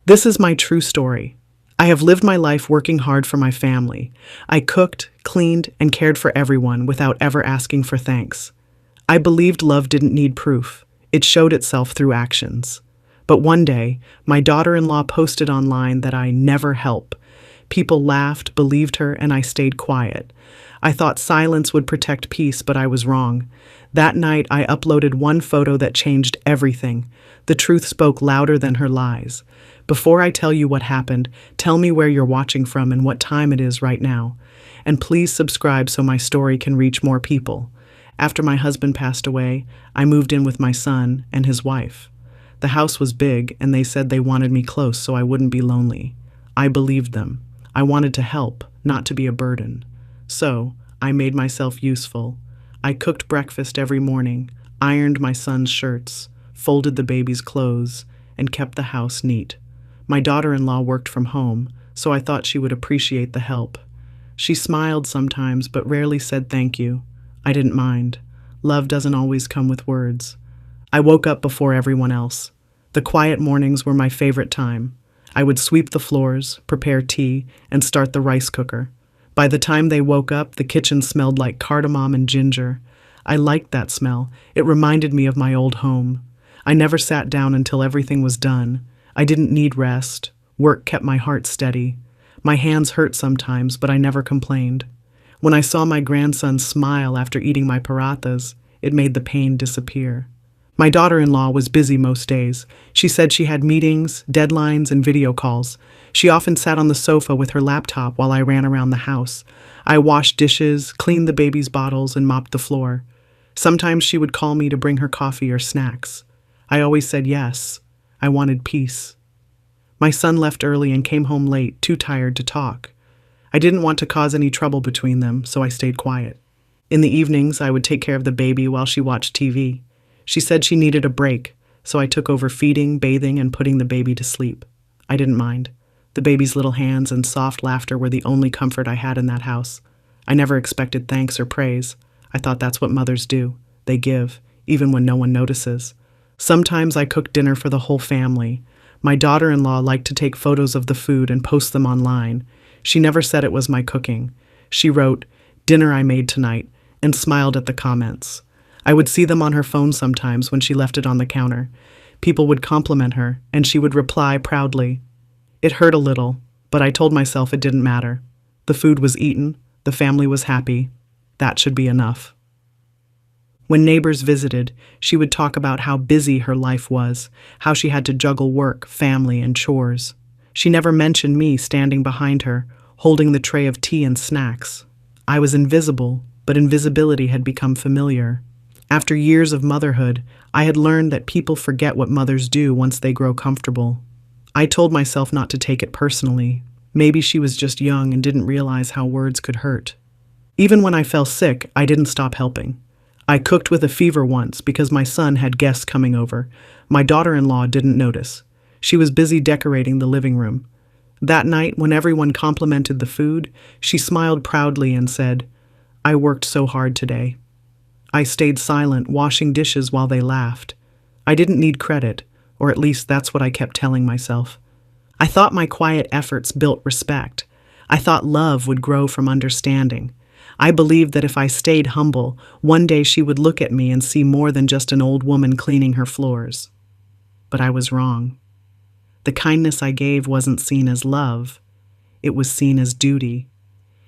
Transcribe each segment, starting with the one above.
This is my true story. I have lived my life working hard for my family. I cooked, cleaned, and cared for everyone without ever asking for thanks. I believed love didn't need proof. It showed itself through actions. But one day, my daughter-in-law posted online that I never help. People laughed, believed her, and I stayed quiet. I thought silence would protect peace, but I was wrong. That night, I uploaded one photo that changed everything. The truth spoke louder than her lies. Before I tell you what happened, tell me where you're watching from and what time it is right now. And please subscribe so my story can reach more people. After my husband passed away, I moved in with my son and his wife. The house was big, and they said they wanted me close so I wouldn't be lonely. I believed them. I wanted to help, not to be a burden. So, I made myself useful. I cooked breakfast every morning, ironed my son's shirts, folded the baby's clothes, and kept the house neat. My daughter-in-law worked from home, so I thought she would appreciate the help. She smiled sometimes, but rarely said thank you. I didn't mind. Love doesn't always come with words. I woke up before everyone else. The quiet mornings were my favorite time. I would sweep the floors, prepare tea, and start the rice cooker. By the time they woke up, the kitchen smelled like cardamom and ginger. I liked that smell. It reminded me of my old home. I never sat down until everything was done. I didn't need rest. Work kept my heart steady. My hands hurt sometimes, but I never complained. When I saw my grandson smile after eating my parathas, it made the pain disappear. My daughter-in-law was busy most days. She said she had meetings, deadlines, and video calls. She often sat on the sofa with her laptop while I ran around the house. I washed dishes, cleaned the baby's bottles, and mopped the floor. Sometimes she would call me to bring her coffee or snacks. I always said yes. I wanted peace. My son left early and came home late, too tired to talk. I didn't want to cause any trouble between them, so I stayed quiet. In the evenings, I would take care of the baby while she watched TV. She said she needed a break, so I took over feeding, bathing, and putting the baby to sleep. I didn't mind. The baby's little hands and soft laughter were the only comfort I had in that house. I never expected thanks or praise. I thought that's what mothers do. They give, even when no one notices. Sometimes I cooked dinner for the whole family. My daughter-in-law liked to take photos of the food and post them online. She never said it was my cooking. She wrote, "Dinner I made tonight," and smiled at the comments. I would see them on her phone sometimes when she left it on the counter. People would compliment her, and she would reply proudly. It hurt a little, but I told myself it didn't matter. The food was eaten, the family was happy. That should be enough. When neighbors visited, she would talk about how busy her life was, how she had to juggle work, family, and chores. She never mentioned me standing behind her, holding the tray of tea and snacks. I was invisible, but invisibility had become familiar. After years of motherhood, I had learned that people forget what mothers do once they grow comfortable. I told myself not to take it personally. Maybe she was just young and didn't realize how words could hurt. Even when I fell sick, I didn't stop helping. I cooked with a fever once because my son had guests coming over. My daughter-in-law didn't notice. She was busy decorating the living room. That night, when everyone complimented the food, she smiled proudly and said, "I worked so hard today." I stayed silent, washing dishes while they laughed. I didn't need credit, or at least that's what I kept telling myself. I thought my quiet efforts built respect. I thought love would grow from understanding. I believed that if I stayed humble, one day she would look at me and see more than just an old woman cleaning her floors. But I was wrong. The kindness I gave wasn't seen as love. It was seen as duty.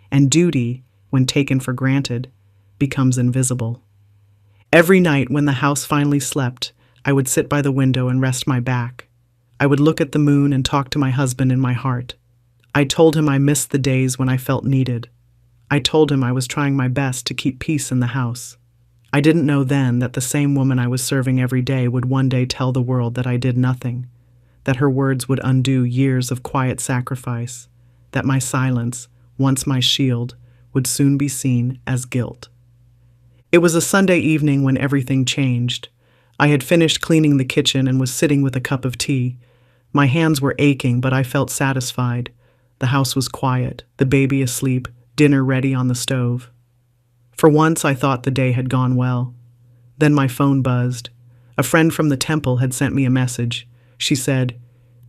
And duty, when taken for granted, becomes invisible. Every night when the house finally slept, I would sit by the window and rest my back. I would look at the moon and talk to my husband in my heart. I told him I missed the days when I felt needed. I told him I was trying my best to keep peace in the house. I didn't know then that the same woman I was serving every day would one day tell the world that I did nothing, that her words would undo years of quiet sacrifice, that my silence, once my shield, would soon be seen as guilt. It was a Sunday evening when everything changed. I had finished cleaning the kitchen and was sitting with a cup of tea. My hands were aching, but I felt satisfied. The house was quiet, the baby asleep, dinner ready on the stove. For once, I thought the day had gone well. Then my phone buzzed. A friend from the temple had sent me a message. She said,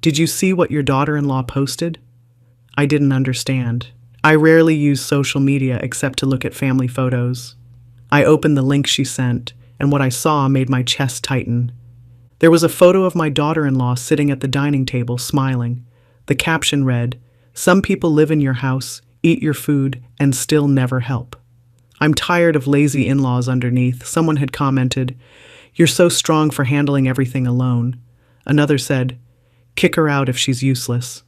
Did you see what your daughter-in-law posted? I didn't understand. I rarely use social media except to look at family photos. I opened the link she sent, and what I saw made my chest tighten. There was a photo of my daughter-in-law sitting at the dining table, smiling. The caption read, "Some people live in your house, eat your food, and still never help." "I'm tired of lazy in-laws." Underneath, someone had commented, "You're so strong for handling everything alone." Another said, "Kick her out if she's useless."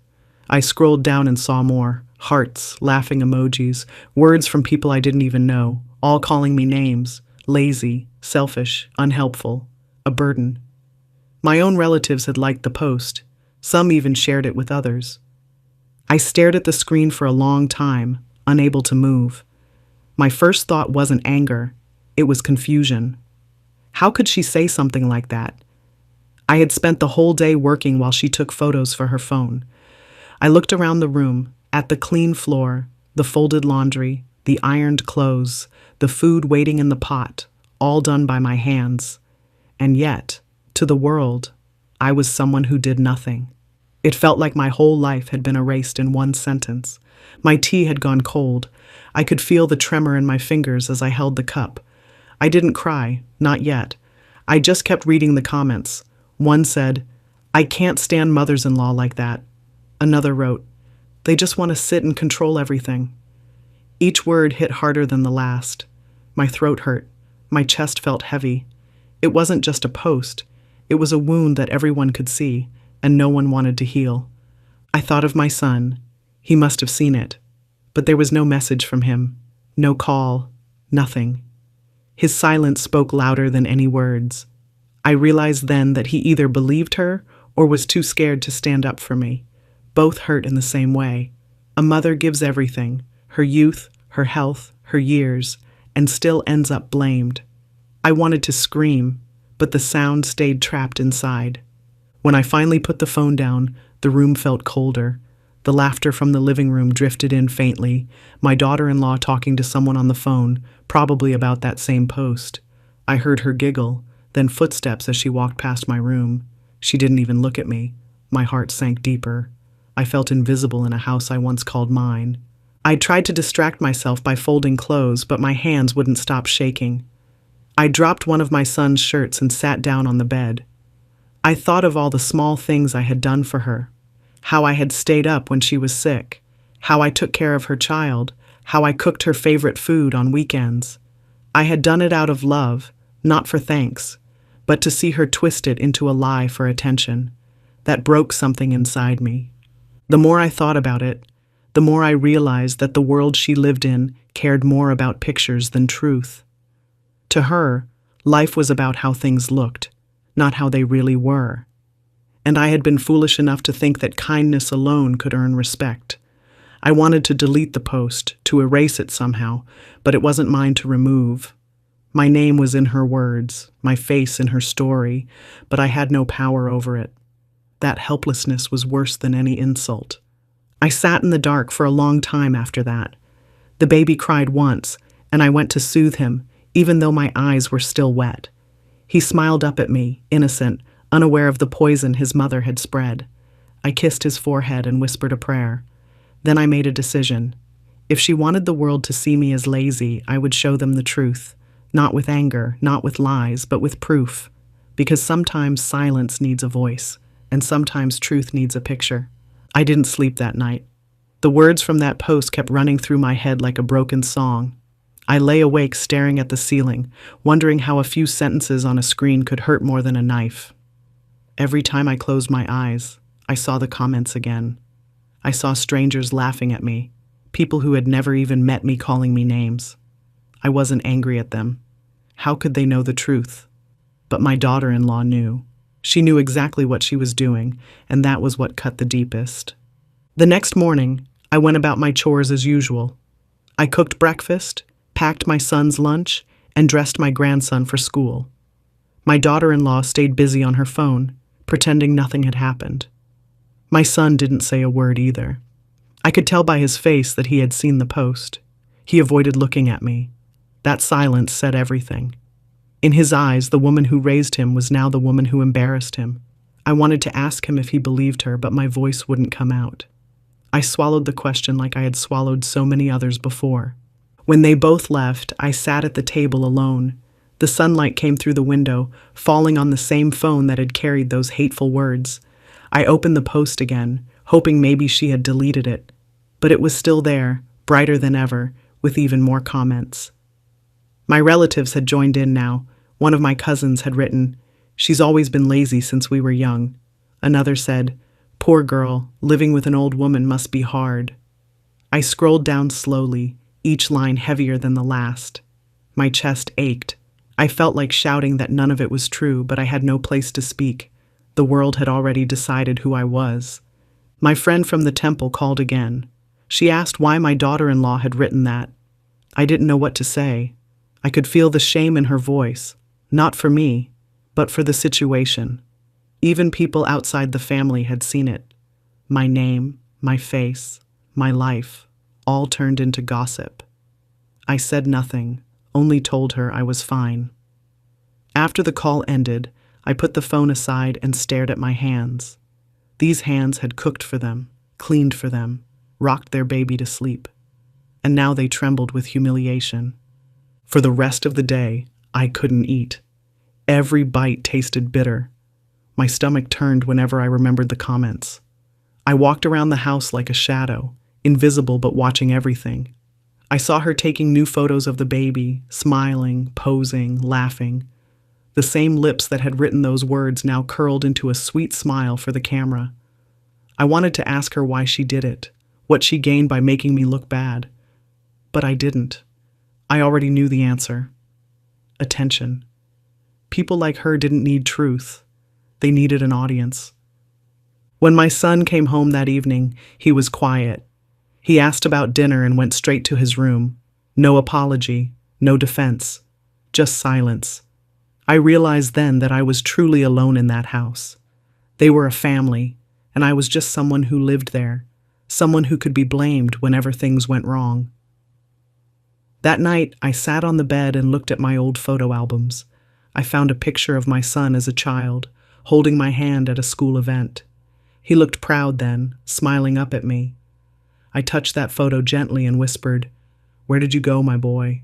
I scrolled down and saw more. Hearts, laughing emojis, words from people I didn't even know, all calling me names. Lazy, selfish, unhelpful, a burden. My own relatives had liked the post. Some even shared it with others. I stared at the screen for a long time, unable to move. My first thought wasn't anger, it was confusion. How could she say something like that? I had spent the whole day working while she took photos for her phone. I looked around the room, at the clean floor, the folded laundry, the ironed clothes, the food waiting in the pot, all done by my hands. And yet, to the world, I was someone who did nothing. It felt like my whole life had been erased in one sentence. My tea had gone cold. I could feel the tremor in my fingers as I held the cup. I didn't cry, not yet. I just kept reading the comments. One said, "I can't stand mothers-in-law like that." Another wrote, "They just want to sit and control everything." Each word hit harder than the last. My throat hurt. My chest felt heavy. It wasn't just a post. It was a wound that everyone could see, and no one wanted to heal. I thought of my son. He must have seen it. But there was no message from him. No call. Nothing. His silence spoke louder than any words. I realized then that he either believed her or was too scared to stand up for me. Both hurt in the same way. A mother gives everything, her youth, her health, her years, and still ends up blamed. I wanted to scream, but the sound stayed trapped inside. When I finally put the phone down, the room felt colder. The laughter from the living room drifted in faintly, my daughter-in-law talking to someone on the phone, probably about that same post. I heard her giggle, then footsteps as she walked past my room. She didn't even look at me. My heart sank deeper. I felt invisible in a house I once called mine. I tried to distract myself by folding clothes, but my hands wouldn't stop shaking. I dropped one of my son's shirts and sat down on the bed. I thought of all the small things I had done for her. How I had stayed up when she was sick. How I took care of her child. How I cooked her favorite food on weekends. I had done it out of love, not for thanks, but to see her twist it into a lie for attention. That broke something inside me. The more I thought about it, the more I realized that the world she lived in cared more about pictures than truth. To her, life was about how things looked, not how they really were. And I had been foolish enough to think that kindness alone could earn respect. I wanted to delete the post, to erase it somehow, but it wasn't mine to remove. My name was in her words, my face in her story, but I had no power over it. That helplessness was worse than any insult. I sat in the dark for a long time after that. The baby cried once, and I went to soothe him, even though my eyes were still wet. He smiled up at me, innocent, unaware of the poison his mother had spread. I kissed his forehead and whispered a prayer. Then I made a decision. If she wanted the world to see me as lazy, I would show them the truth. Not with anger, not with lies, but with proof. Because sometimes silence needs a voice, and sometimes truth needs a picture. I didn't sleep that night. The words from that post kept running through my head like a broken song. I lay awake staring at the ceiling, wondering how a few sentences on a screen could hurt more than a knife. Every time I closed my eyes, I saw the comments again. I saw strangers laughing at me, people who had never even met me calling me names. I wasn't angry at them. How could they know the truth? But my daughter-in-law knew. She knew exactly what she was doing, and that was what cut the deepest. The next morning, I went about my chores as usual. I cooked breakfast, packed my son's lunch, and dressed my grandson for school. My daughter-in-law stayed busy on her phone, pretending nothing had happened. My son didn't say a word either. I could tell by his face that he had seen the post. He avoided looking at me. That silence said everything. In his eyes, the woman who raised him was now the woman who embarrassed him. I wanted to ask him if he believed her, but my voice wouldn't come out. I swallowed the question like I had swallowed so many others before. When they both left, I sat at the table alone. The sunlight came through the window, falling on the same phone that had carried those hateful words. I opened the post again, hoping maybe she had deleted it. But it was still there, brighter than ever, with even more comments. My relatives had joined in now. One of my cousins had written, "She's always been lazy since we were young." Another said, "Poor girl, living with an old woman must be hard." I scrolled down slowly, each line heavier than the last. My chest ached. I felt like shouting that none of it was true, but I had no place to speak. The world had already decided who I was. My friend from the temple called again. She asked why my daughter-in-law had written that. I didn't know what to say. I could feel the shame in her voice, not for me, but for the situation. Even people outside the family had seen it. My name, my face, my life, all turned into gossip. I said nothing, only told her I was fine. After the call ended, I put the phone aside and stared at my hands. These hands had cooked for them, cleaned for them, rocked their baby to sleep. And now they trembled with humiliation. For the rest of the day, I couldn't eat. Every bite tasted bitter. My stomach turned whenever I remembered the comments. I walked around the house like a shadow, invisible but watching everything. I saw her taking new photos of the baby, smiling, posing, laughing. The same lips that had written those words now curled into a sweet smile for the camera. I wanted to ask her why she did it, what she gained by making me look bad. But I didn't. I already knew the answer. Attention. People like her didn't need truth. They needed an audience. When my son came home that evening, he was quiet. He asked about dinner and went straight to his room. No apology, no defense, just silence. I realized then that I was truly alone in that house. They were a family, and I was just someone who lived there, someone who could be blamed whenever things went wrong. That night, I sat on the bed and looked at my old photo albums. I found a picture of my son as a child, holding my hand at a school event. He looked proud then, smiling up at me. I touched that photo gently and whispered, "Where did you go, my boy?"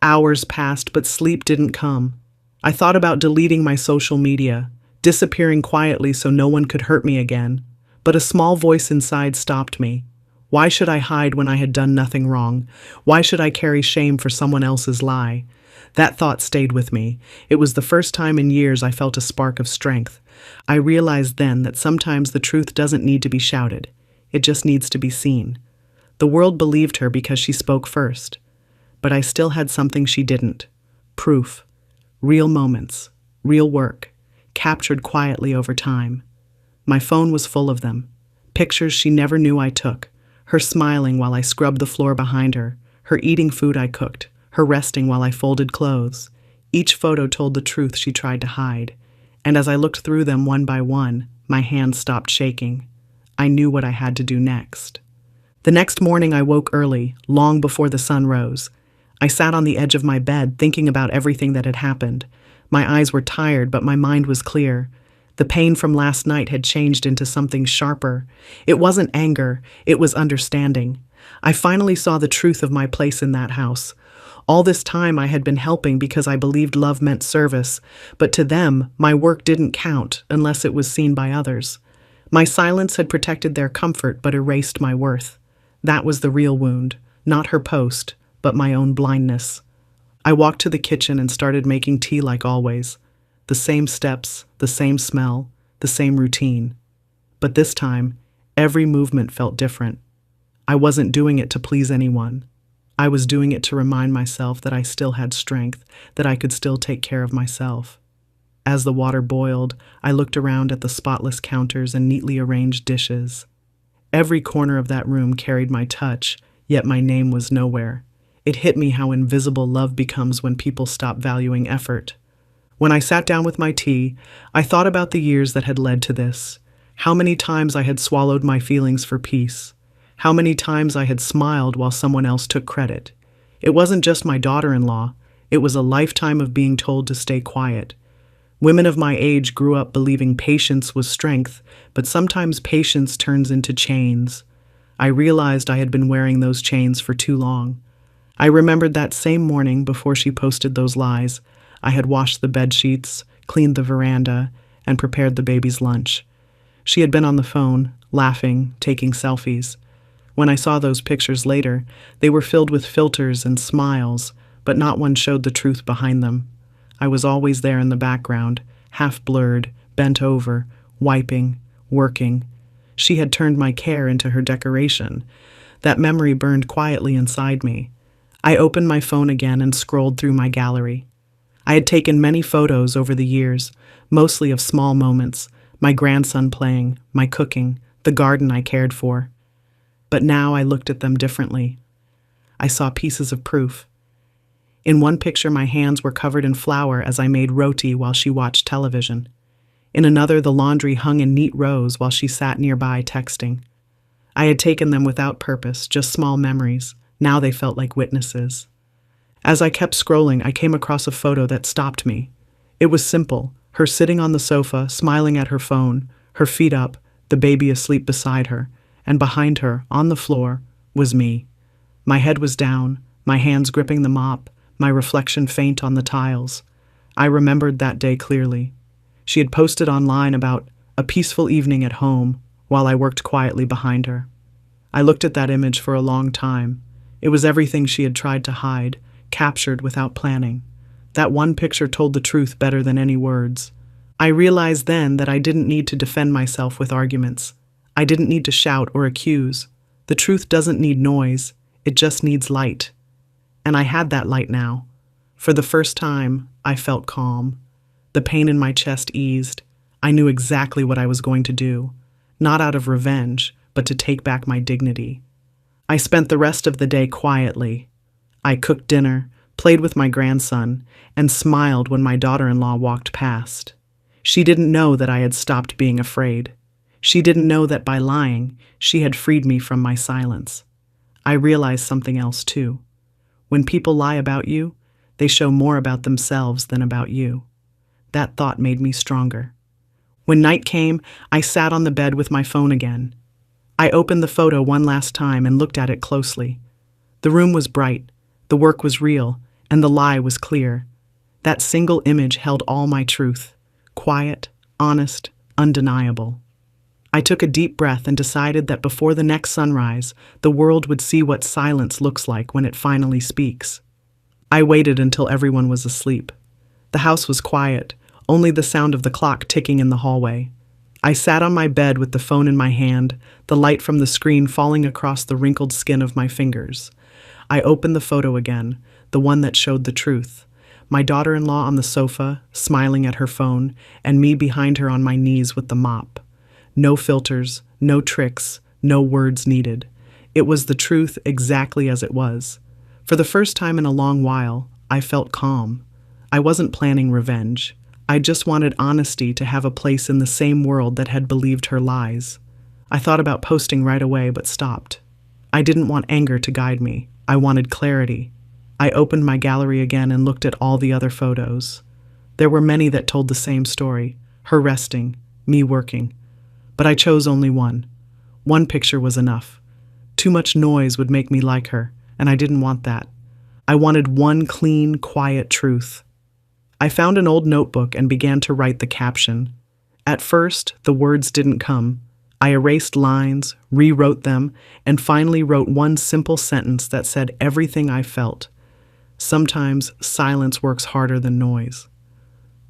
Hours passed, but sleep didn't come. I thought about deleting my social media, disappearing quietly so no one could hurt me again. But a small voice inside stopped me. Why should I hide when I had done nothing wrong? Why should I carry shame for someone else's lie? That thought stayed with me. It was the first time in years I felt a spark of strength. I realized then that sometimes the truth doesn't need to be shouted. It just needs to be seen. The world believed her because she spoke first. But I still had something she didn't. Proof. Real moments. Real work. Captured quietly over time. My phone was full of them. Pictures she never knew I took. Her smiling while I scrubbed the floor behind her. Her eating food I cooked. Her resting while I folded clothes. Each photo told the truth she tried to hide. And as I looked through them one by one, my hands stopped shaking. I knew what I had to do next. The next morning I woke early, long before the sun rose. I sat on the edge of my bed thinking about everything that had happened. My eyes were tired, but my mind was clear. The pain from last night had changed into something sharper. It wasn't anger, it was understanding. I finally saw the truth of my place in that house. All this time I had been helping because I believed love meant service, but to them, my work didn't count unless it was seen by others. My silence had protected their comfort but erased my worth. That was the real wound, not her post, but my own blindness. I walked to the kitchen and started making tea like always. The same steps, the same smell, the same routine. But this time, every movement felt different. I wasn't doing it to please anyone. I was doing it to remind myself that I still had strength, that I could still take care of myself. As the water boiled, I looked around at the spotless counters and neatly arranged dishes. Every corner of that room carried my touch, yet my name was nowhere. It hit me how invisible love becomes when people stop valuing effort. When I sat down with my tea, I thought about the years that had led to this. How many times I had swallowed my feelings for peace. How many times I had smiled while someone else took credit. It wasn't just my daughter-in-law. It was a lifetime of being told to stay quiet. Women of my age grew up believing patience was strength, but sometimes patience turns into chains. I realized I had been wearing those chains for too long. I remembered that same morning before she posted those lies. I had washed the bed sheets, cleaned the veranda, and prepared the baby's lunch. She had been on the phone, laughing, taking selfies. When I saw those pictures later, they were filled with filters and smiles, but not one showed the truth behind them. I was always there in the background, half blurred, bent over, wiping, working. She had turned my care into her decoration. That memory burned quietly inside me. I opened my phone again and scrolled through my gallery. I had taken many photos over the years, mostly of small moments, my grandson playing, my cooking, the garden I cared for. But now I looked at them differently. I saw pieces of proof. In one picture, my hands were covered in flour as I made roti while she watched television. In another, the laundry hung in neat rows while she sat nearby texting. I had taken them without purpose, just small memories. Now they felt like witnesses. As I kept scrolling, I came across a photo that stopped me. It was simple, her sitting on the sofa, smiling at her phone, her feet up, the baby asleep beside her, and behind her, on the floor, was me. My head was down, my hands gripping the mop, my reflection faint on the tiles. I remembered that day clearly. She had posted online about a peaceful evening at home while I worked quietly behind her. I looked at that image for a long time. It was everything she had tried to hide, captured without planning. That one picture told the truth better than any words. I realized then that I didn't need to defend myself with arguments. I didn't need to shout or accuse. The truth doesn't need noise, it just needs light. And I had that light now. For the first time, I felt calm. The pain in my chest eased. I knew exactly what I was going to do, not out of revenge, but to take back my dignity. I spent the rest of the day quietly. I cooked dinner, played with my grandson, and smiled when my daughter-in-law walked past. She didn't know that I had stopped being afraid. She didn't know that by lying, she had freed me from my silence. I realized something else too. When people lie about you, they show more about themselves than about you. That thought made me stronger. When night came, I sat on the bed with my phone again. I opened the photo one last time and looked at it closely. The room was bright, the work was real, and the lie was clear. That single image held all my truth, quiet, honest, undeniable. I took a deep breath and decided that before the next sunrise, the world would see what silence looks like when it finally speaks. I waited until everyone was asleep. The house was quiet, only the sound of the clock ticking in the hallway. I sat on my bed with the phone in my hand, the light from the screen falling across the wrinkled skin of my fingers. I opened the photo again, the one that showed the truth. My daughter-in-law on the sofa, smiling at her phone, and me behind her on my knees with the mop. No filters, no tricks, no words needed. It was the truth exactly as it was. For the first time in a long while, I felt calm. I wasn't planning revenge. I just wanted honesty to have a place in the same world that had believed her lies. I thought about posting right away, but stopped. I didn't want anger to guide me. I wanted clarity. I opened my gallery again and looked at all the other photos. There were many that told the same story, her resting, me working. But I chose only one. One picture was enough. Too much noise would make me like her, and I didn't want that. I wanted one clean, quiet truth. I found an old notebook and began to write the caption. At first, the words didn't come. I erased lines, rewrote them, and finally wrote one simple sentence that said everything I felt. Sometimes silence works harder than noise.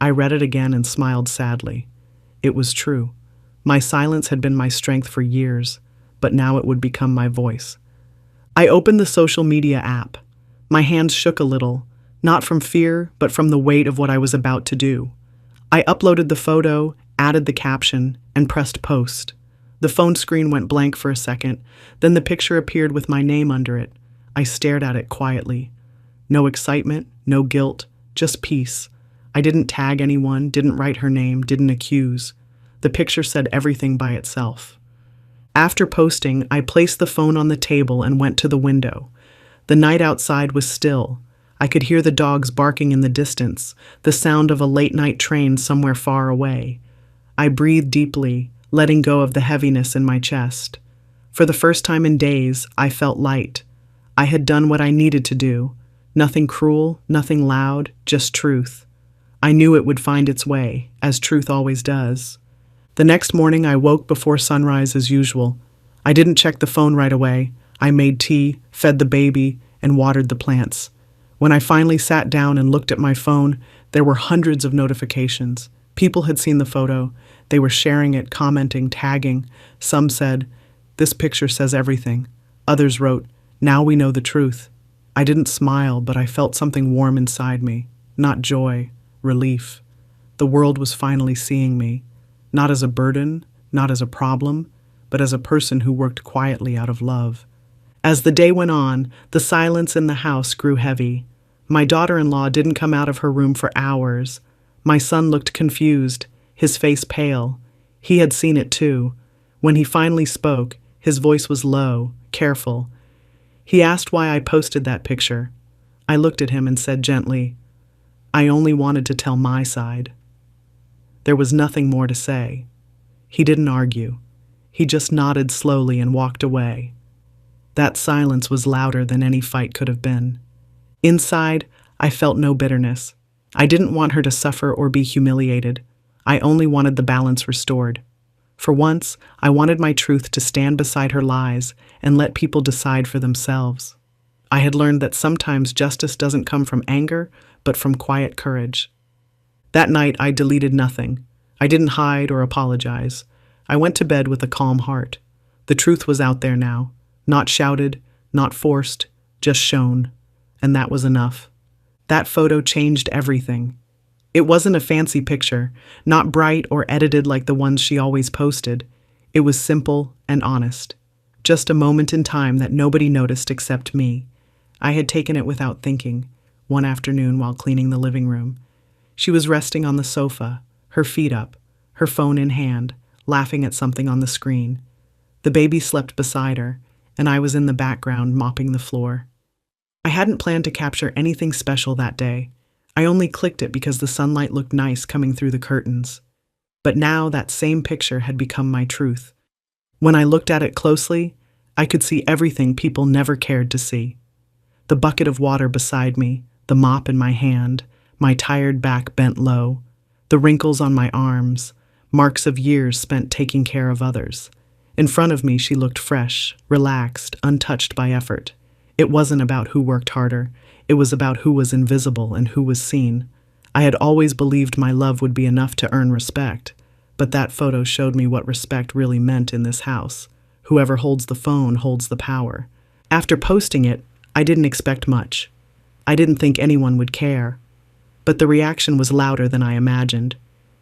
I read it again and smiled sadly. It was true. My silence had been my strength for years, but now it would become my voice. I opened the social media app. My hands shook a little, not from fear, but from the weight of what I was about to do. I uploaded the photo, added the caption, and pressed post. The phone screen went blank for a second, then the picture appeared with my name under it. I stared at it quietly. No excitement, no guilt, just peace. I didn't tag anyone, didn't write her name, didn't accuse. The picture said everything by itself. After posting, I placed the phone on the table and went to the window. The night outside was still. I could hear the dogs barking in the distance, the sound of a late-night train somewhere far away. I breathed deeply, letting go of the heaviness in my chest. For the first time in days, I felt light. I had done what I needed to do. Nothing cruel, nothing loud, just truth. I knew it would find its way, as truth always does. The next morning, I woke before sunrise as usual. I didn't check the phone right away. I made tea, fed the baby, and watered the plants. When I finally sat down and looked at my phone, there were hundreds of notifications. People had seen the photo. They were sharing it, commenting, tagging. Some said, "This picture says everything." Others wrote, "Now we know the truth." I didn't smile, but I felt something warm inside me. Not joy, relief. The world was finally seeing me. Not as a burden, not as a problem, but as a person who worked quietly out of love. As the day went on, the silence in the house grew heavy. My daughter-in-law didn't come out of her room for hours. My son looked confused, his face pale. He had seen it too. When he finally spoke, his voice was low, careful. He asked why I posted that picture. I looked at him and said gently, "I only wanted to tell my side." There was nothing more to say. He didn't argue. He just nodded slowly and walked away. That silence was louder than any fight could have been. Inside, I felt no bitterness. I didn't want her to suffer or be humiliated. I only wanted the balance restored. For once, I wanted my truth to stand beside her lies and let people decide for themselves. I had learned that sometimes justice doesn't come from anger, but from quiet courage. That night, I deleted nothing. I didn't hide or apologize. I went to bed with a calm heart. The truth was out there now. Not shouted, not forced, just shown. And that was enough. That photo changed everything. It wasn't a fancy picture, not bright or edited like the ones she always posted. It was simple and honest. Just a moment in time that nobody noticed except me. I had taken it without thinking, one afternoon while cleaning the living room. She was resting on the sofa, her feet up, her phone in hand, laughing at something on the screen. The baby slept beside her, and I was in the background mopping the floor. I hadn't planned to capture anything special that day. I only clicked it because the sunlight looked nice coming through the curtains. But now that same picture had become my truth. When I looked at it closely, I could see everything people never cared to see. The bucket of water beside me, the mop in my hand, my tired back bent low, the wrinkles on my arms, marks of years spent taking care of others. In front of me, she looked fresh, relaxed, untouched by effort. It wasn't about who worked harder. It was about who was invisible and who was seen. I had always believed my love would be enough to earn respect, but that photo showed me what respect really meant in this house. Whoever holds the phone holds the power. After posting it, I didn't expect much. I didn't think anyone would care. But the reaction was louder than I imagined.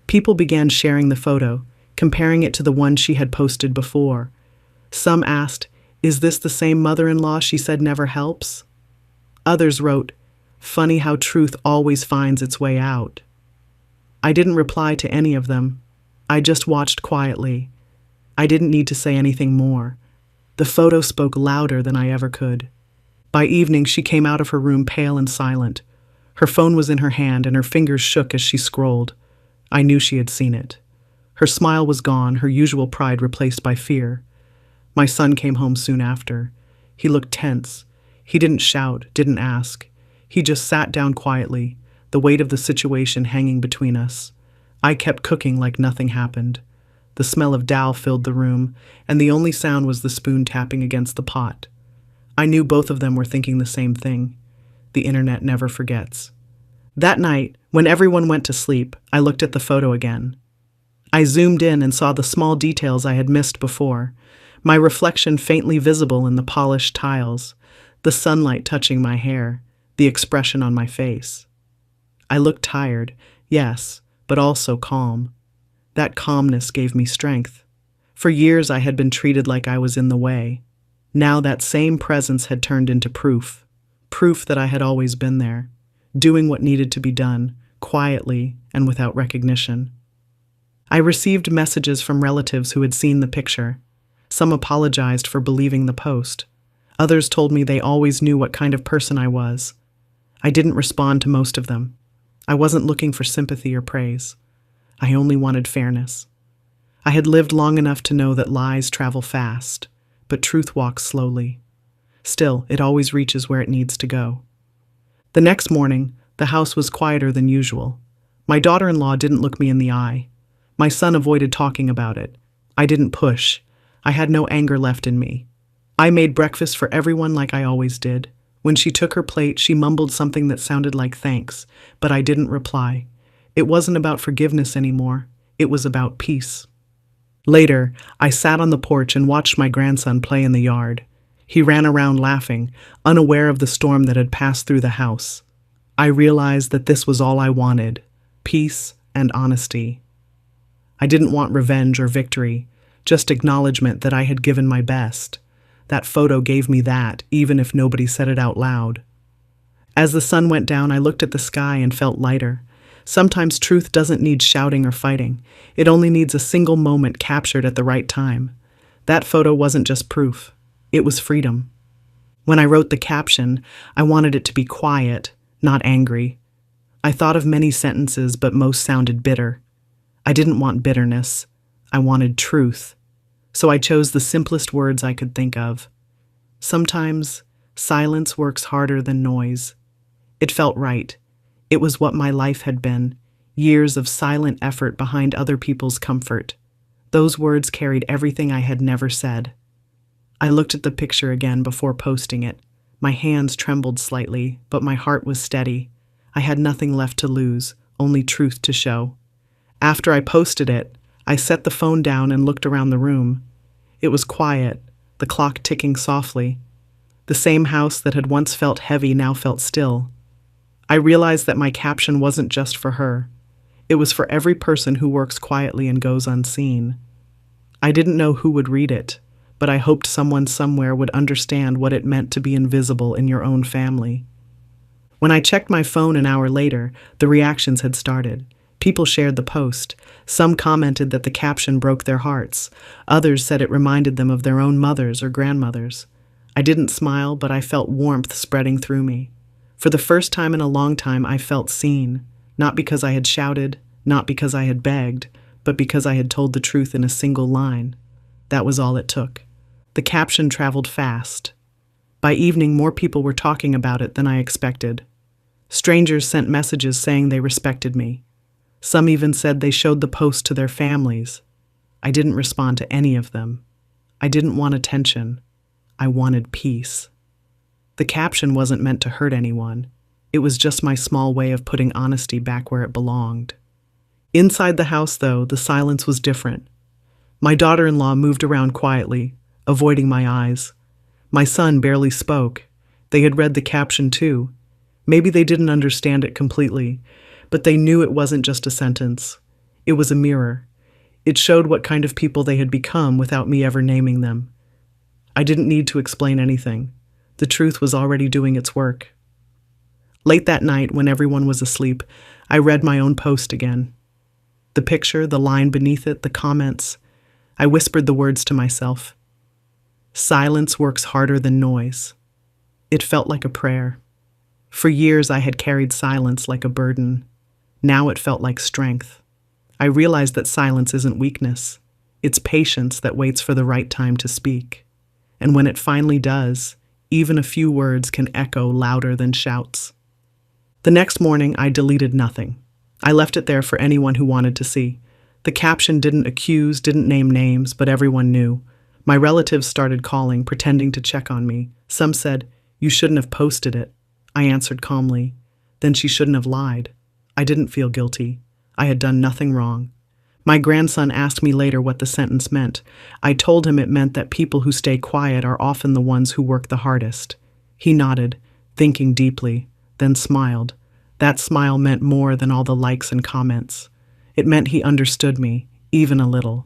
People began sharing the photo, comparing it to the one she had posted before. Some asked, "Is this the same mother-in-law she said never helps?" Others wrote, "Funny how truth always finds its way out." I didn't reply to any of them. I just watched quietly. I didn't need to say anything more. The photo spoke louder than I ever could. By evening, she came out of her room pale and silent. Her phone was in her hand and her fingers shook as she scrolled. I knew she had seen it. Her smile was gone, her usual pride replaced by fear. My son came home soon after. He looked tense. He didn't shout, didn't ask. He just sat down quietly, the weight of the situation hanging between us. I kept cooking like nothing happened. The smell of DIL filled the room, and the only sound was the spoon tapping against the pot. I knew both of them were thinking the same thing. The internet never forgets. That night, when everyone went to sleep, I looked at the photo again. I zoomed in and saw the small details I had missed before. My reflection faintly visible in the polished tiles, the sunlight touching my hair, the expression on my face. I looked tired, yes, but also calm. That calmness gave me strength. For years I had been treated like I was in the way. Now that same presence had turned into proof that I had always been there, doing what needed to be done, quietly and without recognition. I received messages from relatives who had seen the picture. Some apologized for believing the post. Others told me they always knew what kind of person I was. I didn't respond to most of them. I wasn't looking for sympathy or praise. I only wanted fairness. I had lived long enough to know that lies travel fast, but truth walks slowly. Still, it always reaches where it needs to go. The next morning, the house was quieter than usual. My daughter-in-law didn't look me in the eye. My son avoided talking about it. I didn't push. I had no anger left in me. I made breakfast for everyone like I always did. When she took her plate, she mumbled something that sounded like thanks, but I didn't reply. It wasn't about forgiveness anymore. It was about peace. Later, I sat on the porch and watched my grandson play in the yard. He ran around laughing, unaware of the storm that had passed through the house. I realized that this was all I wanted: peace and honesty. I didn't want revenge or victory, just acknowledgement that I had given my best. That photo gave me that, even if nobody said it out loud. As the sun went down, I looked at the sky and felt lighter. Sometimes truth doesn't need shouting or fighting. It only needs a single moment captured at the right time. That photo wasn't just proof. It was freedom. When I wrote the caption, I wanted it to be quiet, not angry. I thought of many sentences, but most sounded bitter. I didn't want bitterness. I wanted truth. So I chose the simplest words I could think of. Sometimes silence works harder than noise. It felt right. It was what my life had been, years of silent effort behind other people's comfort. Those words carried everything I had never said. I looked at the picture again before posting it. My hands trembled slightly, but my heart was steady. I had nothing left to lose, only truth to show. After I posted it, I set the phone down and looked around the room. It was quiet, the clock ticking softly. The same house that had once felt heavy now felt still. I realized that my caption wasn't just for her. It was for every person who works quietly and goes unseen. I didn't know who would read it, but I hoped someone somewhere would understand what it meant to be invisible in your own family. When I checked my phone an hour later, the reactions had started. People shared the post. Some commented that the caption broke their hearts. Others said it reminded them of their own mothers or grandmothers. I didn't smile, but I felt warmth spreading through me. For the first time in a long time, I felt seen, not because I had shouted, not because I had begged, but because I had told the truth in a single line. That was all it took. The caption traveled fast. By evening, more people were talking about it than I expected. Strangers sent messages saying they respected me. Some even said they showed the post to their families. I didn't respond to any of them. I didn't want attention. I wanted peace. The caption wasn't meant to hurt anyone. It was just my small way of putting honesty back where it belonged. Inside the house, though, the silence was different. My daughter-in-law moved around quietly, avoiding my eyes. My son barely spoke. They had read the caption too. Maybe they didn't understand it completely, but they knew it wasn't just a sentence. It was a mirror. It showed what kind of people they had become without me ever naming them. I didn't need to explain anything. The truth was already doing its work. Late that night, when everyone was asleep, I read my own post again. The picture, the line beneath it, the comments. I whispered the words to myself. Silence works harder than noise. It felt like a prayer. For years, I had carried silence like a burden. Now it felt like strength. I realized that silence isn't weakness. It's patience that waits for the right time to speak. And when it finally does, even a few words can echo louder than shouts. The next morning, I deleted nothing. I left it there for anyone who wanted to see. The caption didn't accuse, didn't name names, but everyone knew. My relatives started calling, pretending to check on me. Some said, "You shouldn't have posted it." I answered calmly, "Then she shouldn't have lied." I didn't feel guilty. I had done nothing wrong. My grandson asked me later what the sentence meant. I told him it meant that people who stay quiet are often the ones who work the hardest. He nodded, thinking deeply, then smiled. That smile meant more than all the likes and comments. It meant he understood me, even a little.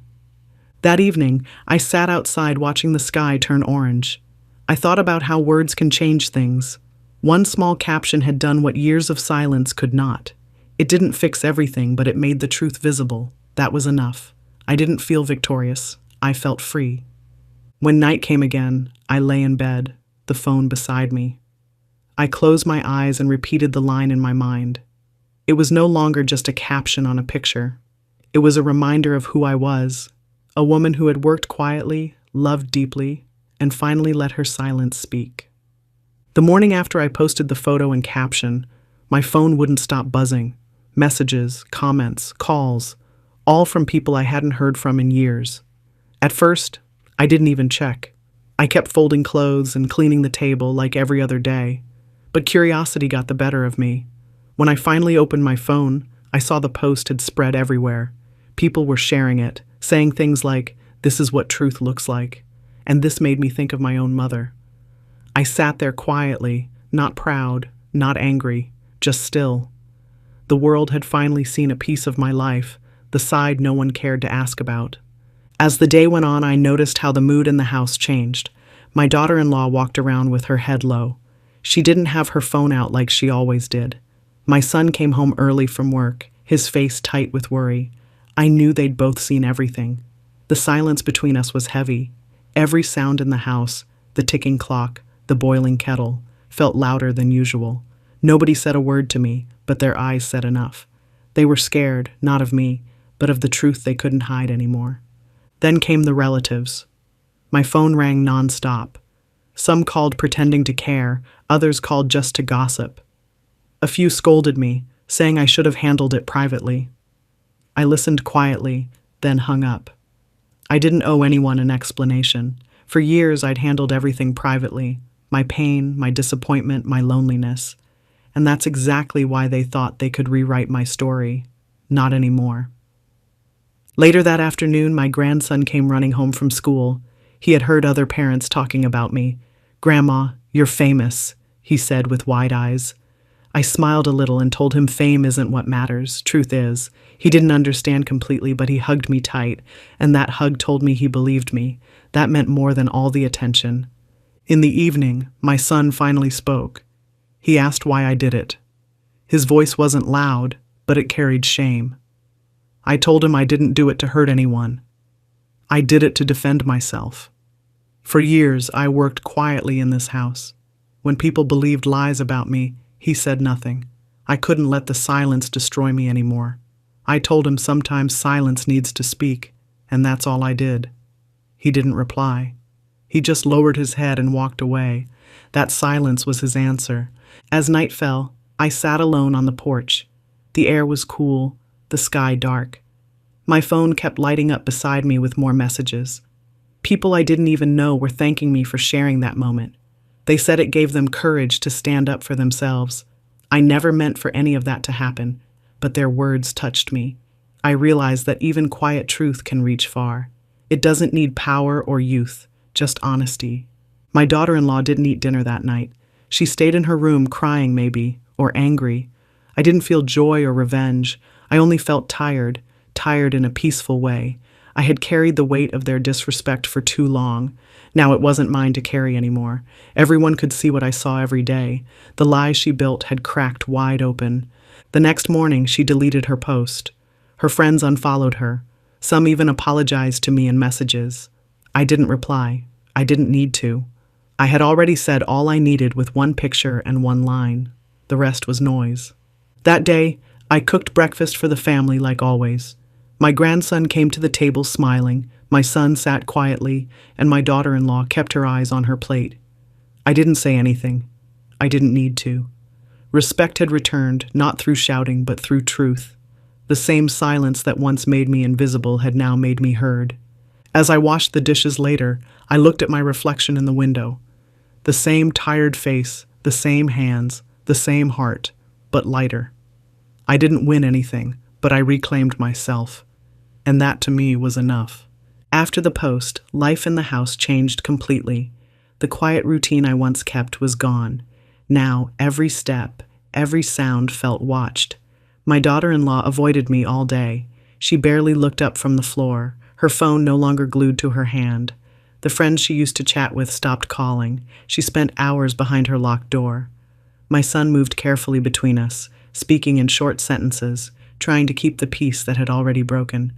That evening, I sat outside watching the sky turn orange. I thought about how words can change things. One small caption had done what years of silence could not. It didn't fix everything, but it made the truth visible. That was enough. I didn't feel victorious. I felt free. When night came again, I lay in bed, the phone beside me. I closed my eyes and repeated the line in my mind. It was no longer just a caption on a picture. It was a reminder of who I was, a woman who had worked quietly, loved deeply, and finally let her silence speak. The morning after I posted the photo and caption, my phone wouldn't stop buzzing. Messages, comments, calls, all from people I hadn't heard from in years. At first, I didn't even check. I kept folding clothes and cleaning the table like every other day. But curiosity got the better of me. When I finally opened my phone, I saw the post had spread everywhere. People were sharing it, saying things like, "This is what truth looks like." And this made me think of my own mother. I sat there quietly, not proud, not angry, just still. The world had finally seen a piece of my life, the side no one cared to ask about. As the day went on, I noticed how the mood in the house changed. My daughter-in-law walked around with her head low. She didn't have her phone out like she always did. My son came home early from work, his face tight with worry. I knew they'd both seen everything. The silence between us was heavy. Every sound in the house, the ticking clock, the boiling kettle, felt louder than usual. Nobody said a word to me, but their eyes said enough. They were scared, not of me, but of the truth they couldn't hide anymore. Then came the relatives. My phone rang nonstop. Some called pretending to care, others called just to gossip. A few scolded me, saying I should have handled it privately. I listened quietly, then hung up. I didn't owe anyone an explanation. For years I'd handled everything privately, my pain, my disappointment, my loneliness. And that's exactly why they thought they could rewrite my story. Not anymore. Later that afternoon, my grandson came running home from school. He had heard other parents talking about me. "Grandma, you're famous," he said with wide eyes. I smiled a little and told him fame isn't what matters. Truth is, he didn't understand completely, but he hugged me tight, and that hug told me he believed me. That meant more than all the attention. In the evening, my son finally spoke. He asked why I did it. His voice wasn't loud, but it carried shame. I told him I didn't do it to hurt anyone. I did it to defend myself. For years, I worked quietly in this house. When people believed lies about me, he said nothing. I couldn't let the silence destroy me anymore. I told him sometimes silence needs to speak, and that's all I did. He didn't reply. He just lowered his head and walked away. That silence was his answer. As night fell, I sat alone on the porch. The air was cool, the sky dark. My phone kept lighting up beside me with more messages. People I didn't even know were thanking me for sharing that moment. They said it gave them courage to stand up for themselves. I never meant for any of that to happen, but their words touched me. I realized that even quiet truth can reach far. It doesn't need power or youth, just honesty. My daughter-in-law didn't eat dinner that night. She stayed in her room crying maybe, or angry. I didn't feel joy or revenge. I only felt tired in a peaceful way. I had carried the weight of their disrespect for too long. Now it wasn't mine to carry anymore. Everyone could see what I saw every day. The lies she built had cracked wide open. The next morning, she deleted her post. Her friends unfollowed her. Some even apologized to me in messages. I didn't reply. I didn't need to. I had already said all I needed with one picture and one line. The rest was noise. That day, I cooked breakfast for the family like always. My grandson came to the table smiling, my son sat quietly, and my daughter-in-law kept her eyes on her plate. I didn't say anything. I didn't need to. Respect had returned, not through shouting, but through truth. The same silence that once made me invisible had now made me heard. As I washed the dishes later, I looked at my reflection in the window. The same tired face, the same hands, the same heart, but lighter. I didn't win anything, but I reclaimed myself. And that to me was enough. After the post, life in the house changed completely. The quiet routine I once kept was gone. Now, every step, every sound felt watched. My daughter-in-law avoided me all day. She barely looked up from the floor, her phone no longer glued to her hand. The friends she used to chat with stopped calling. She spent hours behind her locked door. My son moved carefully between us, speaking in short sentences, trying to keep the peace that had already broken.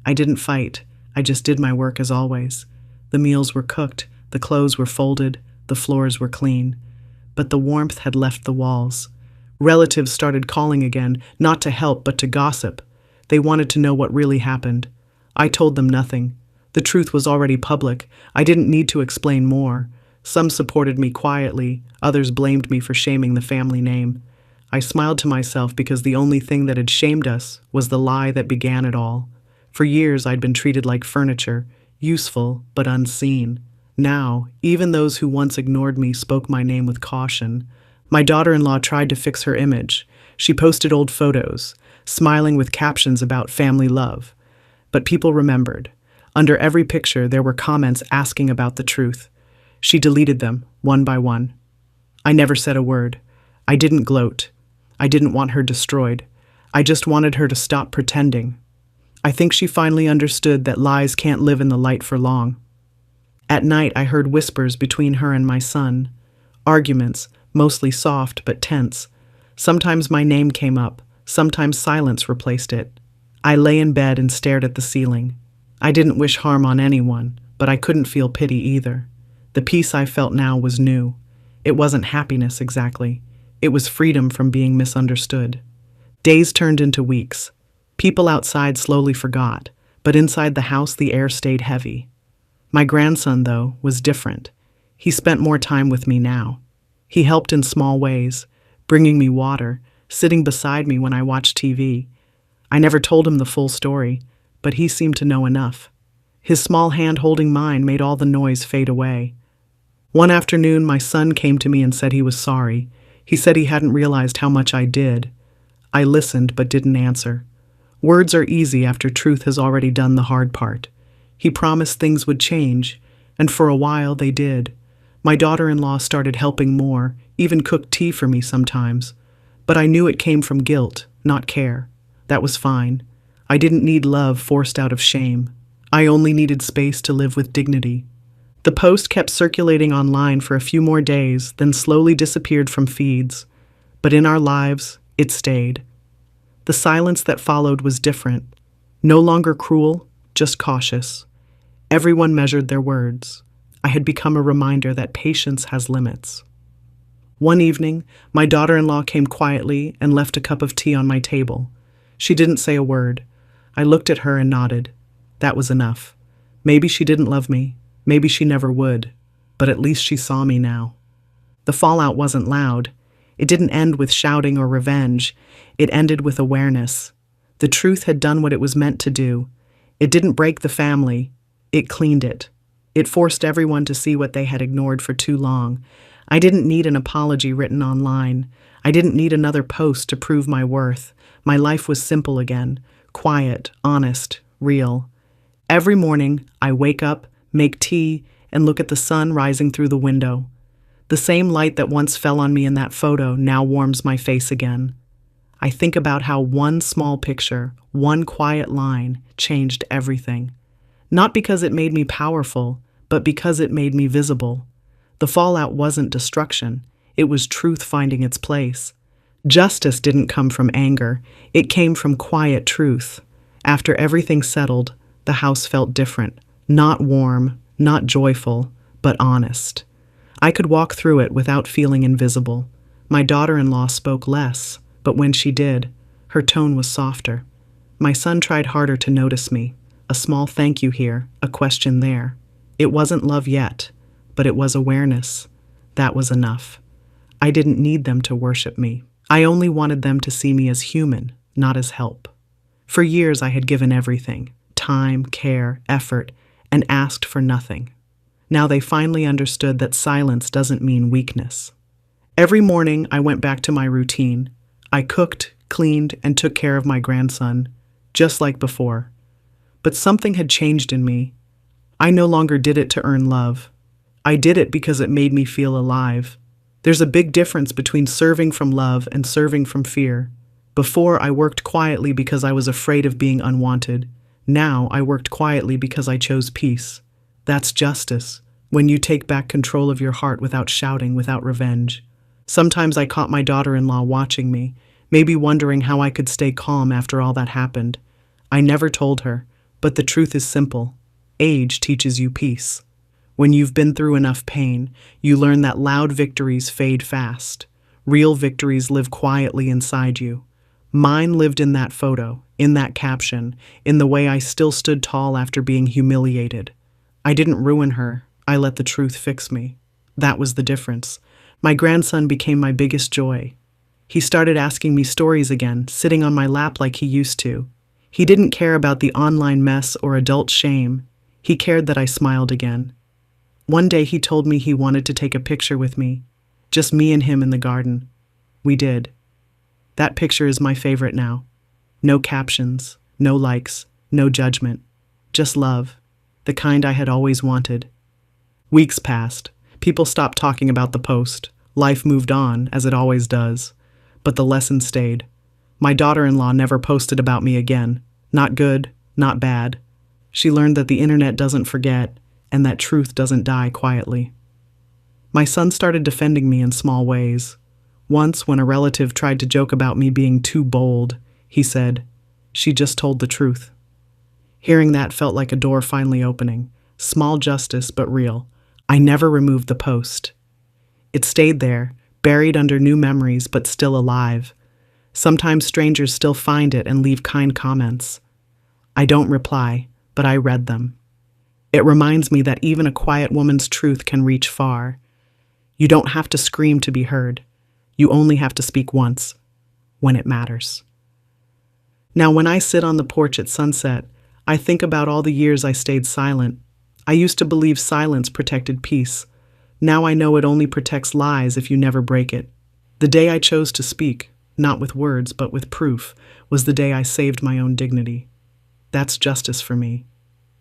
I didn't fight. I just did my work as always. The meals were cooked, the clothes were folded, the floors were clean. but the warmth had left the walls. Relatives started calling again, not to help but to gossip. They wanted to know what really happened. I told them nothing. The truth was already public. I didn't need to explain more. Some supported me quietly, others blamed me for shaming the family name. I smiled to myself because the only thing that had shamed us was the lie that began it all. For years I'd been treated like furniture, useful but unseen. Now, even those who once ignored me spoke my name with caution. My daughter-in-law tried to fix her image. She posted old photos, smiling with captions about family love. But people remembered. Under every picture there were comments asking about the truth. She deleted them, one by one. I never said a word. I didn't gloat. I didn't want her destroyed. I just wanted her to stop pretending. I think she finally understood that lies can't live in the light for long. At night I heard whispers between her and my son. Arguments, mostly soft but tense. Sometimes my name came up, sometimes silence replaced it. I lay in bed and stared at the ceiling. I didn't wish harm on anyone, but I couldn't feel pity either. The peace I felt now was new. It wasn't happiness exactly. It was freedom from being misunderstood. Days turned into weeks. People outside slowly forgot, but inside the house the air stayed heavy. My grandson, though, was different. He spent more time with me now. He helped in small ways, bringing me water, sitting beside me when I watched TV. I never told him the full story, but he seemed to know enough. His small hand holding mine made all the noise fade away. One afternoon, my son came to me and said he was sorry. He said he hadn't realized how much I did. I listened but didn't answer. Words are easy after truth has already done the hard part. He promised things would change, and for a while they did. My daughter-in-law started helping more, even cooked tea for me sometimes. But I knew it came from guilt, not care. That was fine. I didn't need love forced out of shame. I only needed space to live with dignity. The post kept circulating online for a few more days, then slowly disappeared from feeds. But in our lives, it stayed. The silence that followed was different. No longer cruel, just cautious. Everyone measured their words. I had become a reminder that patience has limits. One evening, my daughter-in-law came quietly and left a cup of tea on my table. She didn't say a word. I looked at her and nodded. That was enough. Maybe she didn't love me. Maybe she never would. But at least she saw me now. The fallout wasn't loud. It didn't end with shouting or revenge. It ended with awareness. The truth had done what it was meant to do. It didn't break the family. It cleaned it. It forced everyone to see what they had ignored for too long. I didn't need an apology written online. I didn't need another post to prove my worth. My life was simple again, quiet, honest, real. Every morning, I wake up, make tea, and look at the sun rising through the window. The same light that once fell on me in that photo now warms my face again. I think about how one small picture, one quiet line, changed everything. Not because it made me powerful, but because it made me visible. The fallout wasn't destruction. It was truth finding its place. Justice didn't come from anger. It came from quiet truth. After everything settled, the house felt different. Not warm, not joyful, but honest. I could walk through it without feeling invisible. My daughter-in-law spoke less, but when she did, her tone was softer. My son tried harder to notice me. A small thank you here, a question there. It wasn't love yet, but it was awareness. That was enough. I didn't need them to worship me. I only wanted them to see me as human, not as help. For years I had given everything, time, care, effort, and asked for nothing. Now they finally understood that silence doesn't mean weakness. Every morning I went back to my routine. I cooked, cleaned, and took care of my grandson, just like before. But something had changed in me. I no longer did it to earn love. I did it because it made me feel alive. There's a big difference between serving from love and serving from fear. Before, I worked quietly because I was afraid of being unwanted. Now, I worked quietly because I chose peace. That's justice, when you take back control of your heart without shouting, without revenge. Sometimes I caught my daughter-in-law watching me, maybe wondering how I could stay calm after all that happened. I never told her, but the truth is simple. Age teaches you peace. When you've been through enough pain, you learn that loud victories fade fast. Real victories live quietly inside you. Mine lived in that photo, in that caption, in the way I still stood tall after being humiliated. I didn't ruin her, I let the truth fix me. That was the difference. My grandson became my biggest joy. He started asking me stories again, sitting on my lap like he used to. He didn't care about the online mess or adult shame. He cared that I smiled again. One day he told me he wanted to take a picture with me, just me and him in the garden. We did. That picture is my favorite now. No captions, no likes, no judgment. Just love, the kind I had always wanted. Weeks passed. People stopped talking about the post. Life moved on, as it always does. But the lesson stayed. My daughter-in-law never posted about me again. Not good, not bad. She learned that the internet doesn't forget, and that truth doesn't die quietly. My son started defending me in small ways. Once, when a relative tried to joke about me being too bold, he said, "She just told the truth." Hearing that felt like a door finally opening. Small justice, but real. I never removed the post. It stayed there, buried under new memories, but still alive. Sometimes strangers still find it and leave kind comments. I don't reply, but I read them. It reminds me that even a quiet woman's truth can reach far. You don't have to scream to be heard. You only have to speak once, when it matters. Now, when I sit on the porch at sunset, I think about all the years I stayed silent. I used to believe silence protected peace. Now I know it only protects lies if you never break it. The day I chose to speak, not with words but with proof, was the day I saved my own dignity. That's justice for me.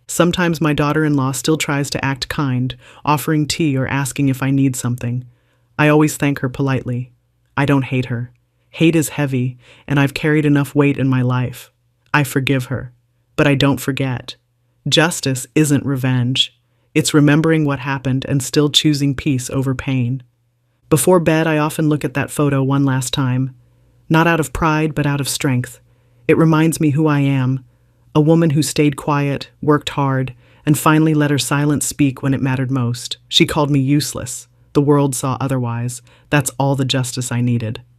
Sometimes my daughter-in-law still tries to act kind, offering tea or asking if I need something. I always thank her politely. I don't hate her. Hate is heavy, and I've carried enough weight in my life. I forgive her, but I don't forget. Justice isn't revenge. It's remembering what happened and still choosing peace over pain. Before bed, I often look at that photo one last time, not out of pride, but out of strength. It reminds me who I am, a woman who stayed quiet, worked hard, and finally let her silence speak when it mattered most. She called me useless. The world saw otherwise. That's all the justice I needed.